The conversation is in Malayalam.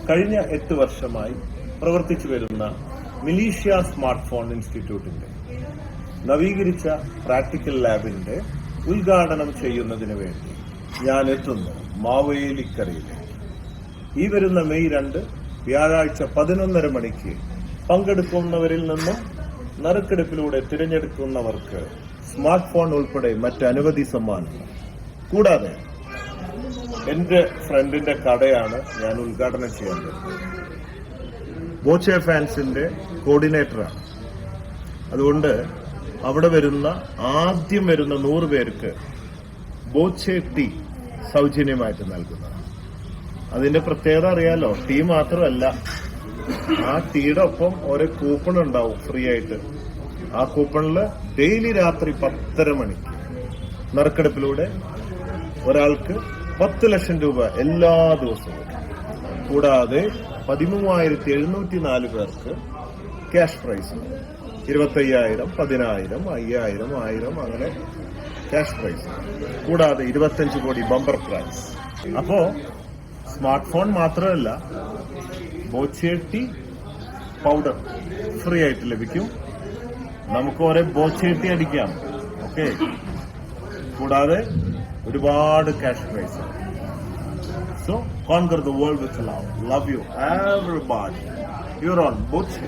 കഴിഞ്ഞ 8 വർഷമായി പ്രവർത്തിച്ചു വരുന്ന മിലീഷ്യ സ്മാർട്ട് ഫോൺ ഇൻസ്റ്റിറ്റ്യൂട്ടിന്റെ നവീകരിച്ച പ്രാക്ടിക്കൽ ലാബിന്റെ ഉദ്ഘാടനം ചെയ്യുന്നതിന് വേണ്ടി ഞാൻ എത്തുന്നു മാവേലിക്കരയിലേക്ക്. ഈ വരുന്ന മെയ് 2 വ്യാഴാഴ്ച 11:30 മണിക്ക് പങ്കെടുക്കുന്നവരിൽ നിന്നും നറുക്കെടുപ്പിലൂടെ തിരഞ്ഞെടുക്കുന്നവർക്ക് സ്മാർട്ട് ഫോൺ ഉൾപ്പെടെ മറ്റനവധി സമ്മാനങ്ങൾ. കൂടാതെ എന്റെ ഫ്രണ്ടിന്റെ കടയാണ് ഞാൻ ഉദ്ഘാടനം ചെയ്യാൻ പറ്റുന്നത്. ബോച്ചെ ഫാൻസിന്റെ കോർഡിനേറ്ററാണ്. അതുകൊണ്ട് അവിടെ ആദ്യം വരുന്ന 100 പേർക്ക് ബോച്ചെ ടീ സൗജന്യമായിട്ട് നൽകുന്നതാണ്. അതിന്റെ പ്രത്യേകത അറിയാലോ, ടീ മാത്രമല്ല, ആ ടീയുടെ ഒപ്പം ഓരോ കൂപ്പൺ ഉണ്ടാവും ഫ്രീ ആയിട്ട്. ആ കൂപ്പണിൽ ഡെയിലി രാത്രി 10:30 മണിക്ക് നറുക്കെടുപ്പിലൂടെ ഒരാൾക്ക് 10 ലക്ഷം രൂപ എല്ലാ ദിവസവും. കൂടാതെ 13,704 പേർക്ക് ക്യാഷ് പ്രൈസ് 25,000, 10,000, 5,000, 1,000 അങ്ങനെ ക്യാഷ് പ്രൈസ്. കൂടാതെ 25 കോടി ബമ്പർ പ്രൈസ്. അപ്പോ സ്മാർട്ട് ഫോൺ മാത്രമല്ല, ബോച്ചെ ടീ പൗഡർ ഫ്രീ ആയിട്ട് ലഭിക്കും. നമുക്ക് ഓരോ ബോച്ചെ ടീ അടിക്കാം. ഓക്കെ. കൂടാതെ ഒരുപാട് cash prize. So conquer the world with love. Love you everybody. You're on Boche.